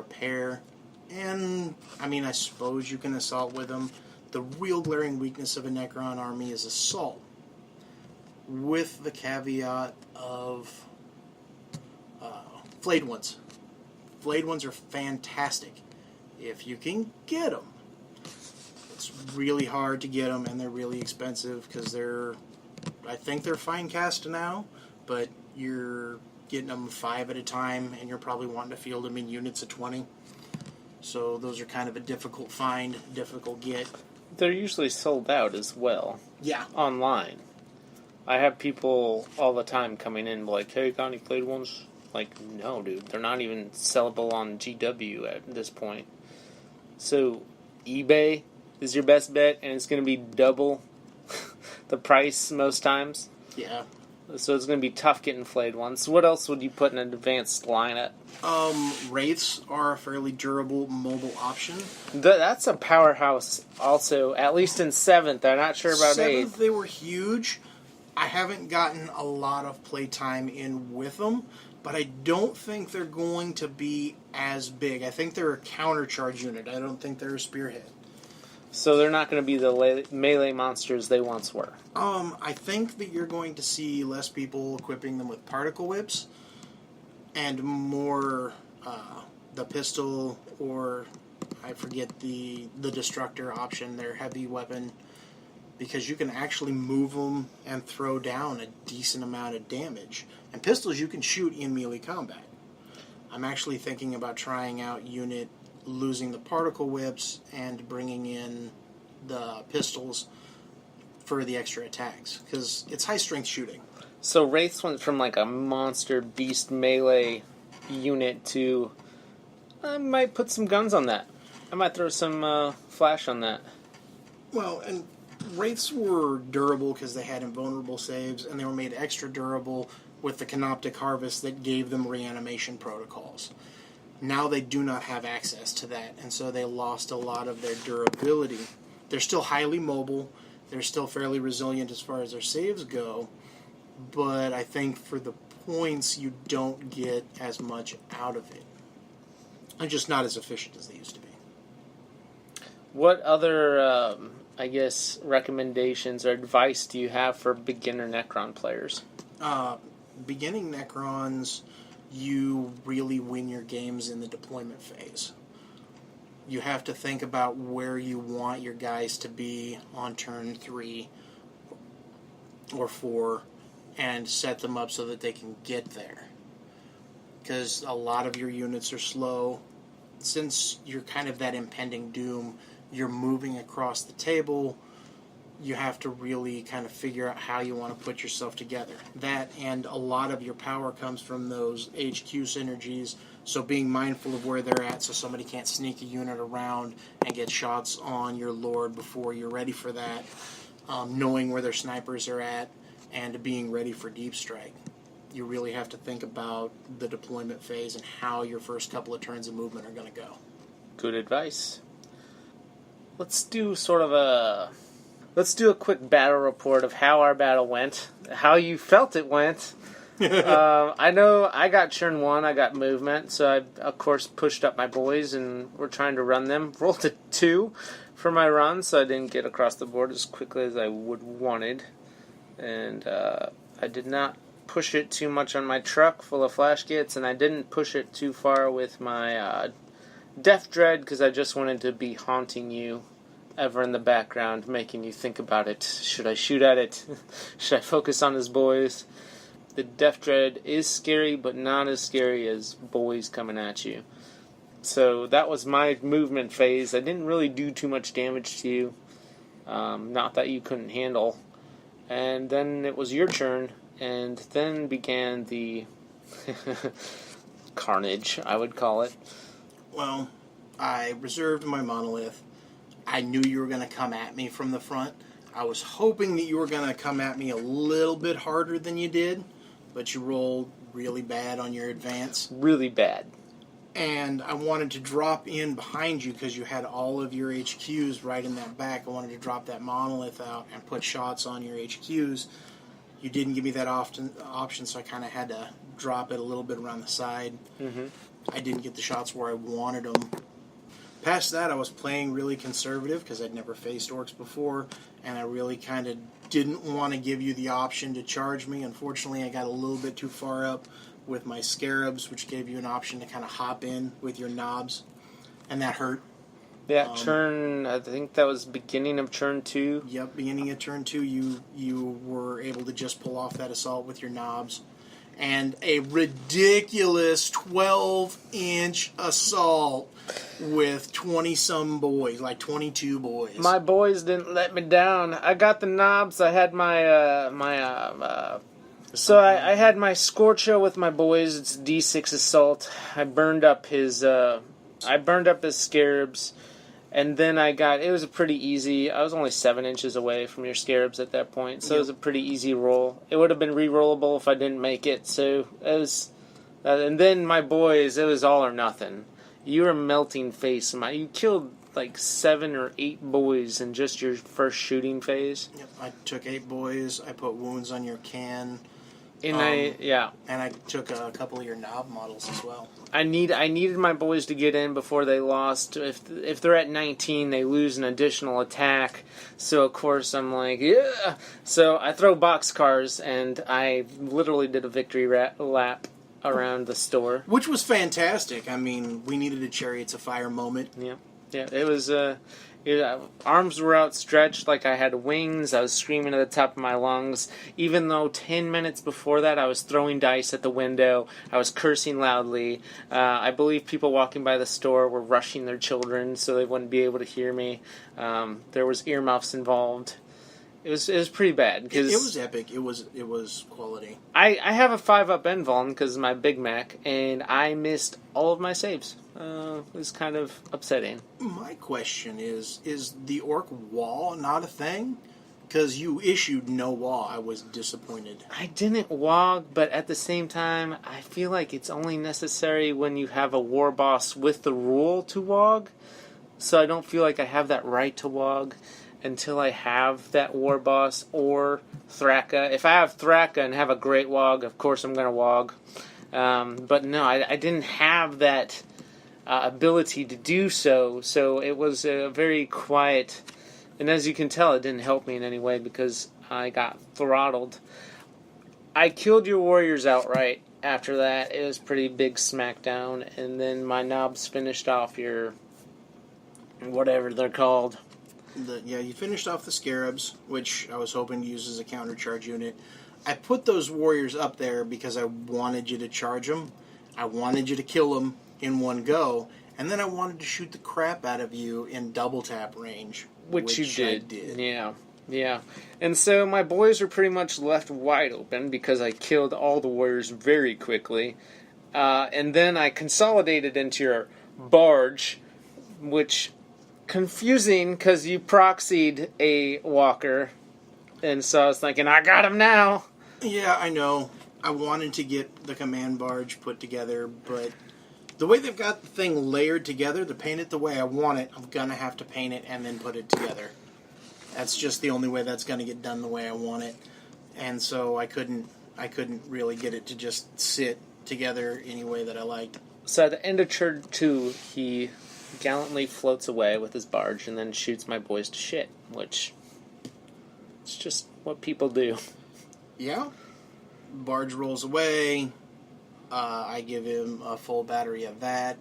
repair. And, I mean, I suppose you can assault with them. The real glaring weakness of a Necron army is assault. With the caveat of flayed ones. Flayed ones are fantastic if you can get them. It's really hard to get them, and they're really expensive because I think they're fine cast now, but you're getting them 5 at a time, and you're probably wanting to field them in units of 20. So those are kind of a difficult find, difficult get. They're usually sold out as well. Yeah. Online. I have people all the time coming in like, hey, got any flayed ones? Like, no, dude. They're not even sellable on GW at this point. So, eBay is your best bet, and it's going to be double the price most times. Yeah. So it's going to be tough getting flayed ones. What else would you put in an advanced lineup? Wraiths are a fairly durable mobile option. That's a powerhouse also, at least in 7th. I'm not sure about 8th. 7th, they were huge. I haven't gotten a lot of playtime in with them, but I don't think they're going to be as big. I think they're a countercharge unit. I don't think they're a spearhead. So they're not going to be the melee monsters they once were. I think that you're going to see less people equipping them with particle whips and more the pistol or, I forget the destructor option, their heavy weapon, because you can actually move them and throw down a decent amount of damage. And pistols you can shoot in melee combat. I'm actually thinking about trying out unit losing the particle whips and bringing in the pistols for the extra attacks, because it's high strength shooting. So Wraiths went from like a monster beast melee unit to, I might put some guns on that. I might throw some flash on that. Well, and Wraiths were durable because they had invulnerable saves, and they were made extra durable with the Canoptic Harvest that gave them reanimation protocols. Now they do not have access to that, and so they lost a lot of their durability. They're still highly mobile. They're still fairly resilient as far as their saves go, but I think for the points, you don't get as much out of it. They're just not as efficient as they used to be. What other, recommendations or advice do you have for beginner Necron players? Beginning Necrons, you really win your games in the deployment phase. You have to think about where you want your guys to be on turn 3 or 4 and set them up so that they can get there. Because a lot of your units are slow. Since you're kind of that impending doom, you're moving across the table, you have to really kind of figure out how you want to put yourself together. That and a lot of your power comes from those HQ synergies, so being mindful of where they're at so somebody can't sneak a unit around and get shots on your Lord before you're ready for that, knowing where their snipers are at, and being ready for deep strike. You really have to think about the deployment phase and how your first couple of turns of movement are going to go. Good advice. Let's do a quick battle report of how our battle went, how you felt it went. I know I got turn 1, I got movement, so I, of course, pushed up my boys, and we're trying to run them. Rolled a 2 for my run, so I didn't get across the board as quickly as I would wanted. And I did not push it too much on my truck full of flash kits, and I didn't push it too far with my Death Dread, because I just wanted to be haunting you ever in the background, making you think about it. Should I shoot at it? Should I focus on his boys? The Death Dread is scary, but not as scary as boys coming at you. So that was my movement phase. I didn't really do too much damage to you. Not that you couldn't handle. And then it was your turn, and then began the carnage, I would call it. Well, I reserved my monolith. I knew you were going to come at me from the front. I was hoping that you were going to come at me a little bit harder than you did, but you rolled really bad on your advance. Really bad. And I wanted to drop in behind you because you had all of your HQs right in that back. I wanted to drop that monolith out and put shots on your HQs. You didn't give me that option, so I kind of had to drop it a little bit around the side. Mm-hmm. I didn't get the shots where I wanted them. Past that, I was playing really conservative because I'd never faced orcs before, and I really kind of didn't want to give you the option to charge me. Unfortunately, I got a little bit too far up with my scarabs, which gave you an option to kind of hop in with your knobs, and that hurt. Yeah, turn, I think that was beginning of turn 2. Yep, beginning of turn 2, you were able to just pull off that assault with your knobs. And a ridiculous 12-inch assault with 20-some boys, like 22 boys. My boys didn't let me down. I got the knobs. I had my so I had my Scorcho with my boys. It's D6 assault. I burned up his scarabs, and then it was a pretty easy. I was only 7 inches away from your scarabs at that point, so It was a pretty easy roll. It would have been re-rollable if I didn't make it. So it was, and then my boys, it was all or nothing. You were melting face. You killed like 7 or 8 boys in just your first shooting phase. Yep, I took 8 boys. I put wounds on your can. And I took a couple of your knob models as well. I needed my boys to get in before they lost. If they're at 19, they lose an additional attack. So of course I'm like, yeah. So I throw boxcars, and I literally did a victory lap around the store, which was fantastic. I mean, we needed a Chariots of Fire moment. Yeah, it was. Arms were outstretched like I had wings. I was screaming at the top of my lungs. Even though 10 minutes before that I was throwing dice at the window, I was cursing loudly. I believe people walking by the store were rushing their children so they wouldn't be able to hear me. There was earmuffs involved. It was pretty bad. Cause it was epic. It was quality. I have a 5-up Envuln because of my Big Mac, and I missed all of my saves. It was kind of upsetting. My question is the orc wall not a thing? Because you issued no wall. I was disappointed. I didn't wog, but at the same time, I feel like it's only necessary when you have a war boss with the rule to wog. So I don't feel like I have that right to wog until I have that war boss or Thraka. If I have Thraka and have a great wog, of course I'm going to wog. But no, I didn't have that ability to do so. So it was a very quiet, and as you can tell, it didn't help me in any way because I got throttled. I killed your warriors outright after that. It was a pretty big smackdown, and then my knobs finished off your whatever they're called. You finished off the scarabs, which I was hoping to use as a countercharge unit. I put those warriors up there because I wanted you to charge them. I wanted you to kill them in one go, and then I wanted to shoot the crap out of you in double tap range. Which you did. I did. Yeah. And so my boys were pretty much left wide open because I killed all the warriors very quickly. And then I consolidated into your barge, which confusing because you proxied a walker, and so I was thinking, I got him now. Yeah, I know. I wanted to get the command barge put together, but the way they've got the thing layered together, to paint it the way I want it, I'm going to have to paint it and then put it together. That's just the only way that's going to get done the way I want it. And so I couldn't really get it to just sit together any way that I liked. So at the end of turn 2, he gallantly floats away with his barge and then shoots my boys to shit, which it's just what people do. Yeah. Barge rolls away. I give him a full battery of that.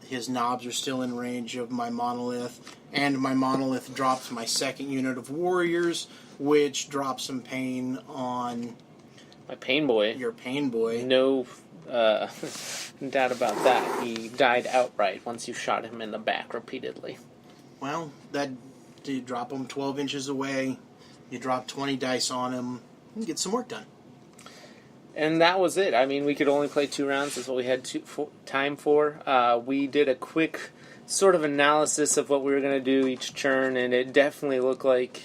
His knobs are still in range of my monolith, and my monolith drops my second unit of warriors, which drops some pain on my pain boy. Your pain boy. No doubt about that. He died outright once you shot him in the back repeatedly. Well, you drop him 12 inches away, you drop 20 dice on him, and get some work done. And that was it. I mean, we could only play 2 rounds. That's what we had time for. We did a quick sort of analysis of what we were going to do each turn, and it definitely looked like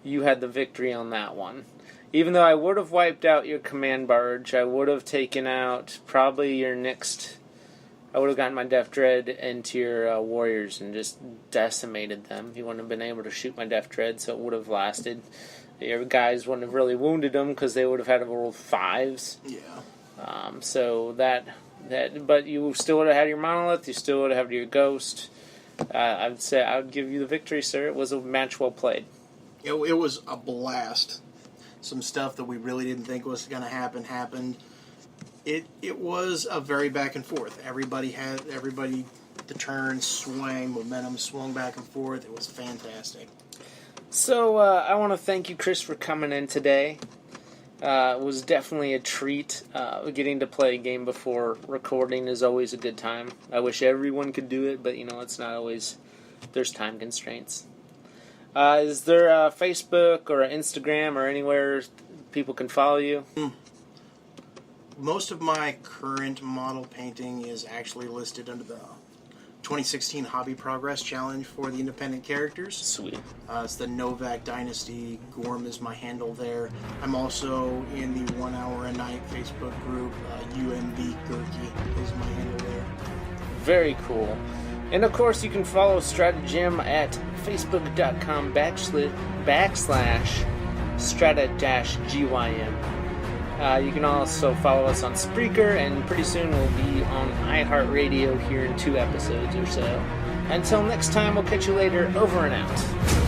you had the victory on that one. Even though I would have wiped out your command barge, I would have taken out probably your next... I would have gotten my Death Dread into your warriors and just decimated them. You wouldn't have been able to shoot my Death Dread, so it would have lasted. Your guys wouldn't have really wounded them because they would have had to roll 5s. Yeah. So that But you still would have had your monolith. You still would have had your ghost. I would say I would give you the victory, sir. It was a match well played. It was a blast. Some stuff that we really didn't think was going to happen happened. It was a very back and forth. Everybody, the turn swang, momentum swung back and forth. It was fantastic. So I want to thank you, Chris, for coming in today. It was definitely a treat. Getting to play a game before recording is always a good time. I wish everyone could do it, but it's not always. There's time constraints. Is there a Facebook or an Instagram or anywhere people can follow you? Most of my current model painting is actually listed under the 2016 Hobby Progress Challenge for the independent characters. Sweet. It's the Novak Dynasty. Gorm is my handle there. I'm also in the 1 Hour a Night Facebook group. UMB Gurky is my handle there. Very cool. And of course, you can follow Strata-Gym at facebook.com/Strata-Gym. You can also follow us on Spreaker, and pretty soon we'll be on iHeartRadio here in 2 episodes or so. Until next time, we'll catch you later. Over and out.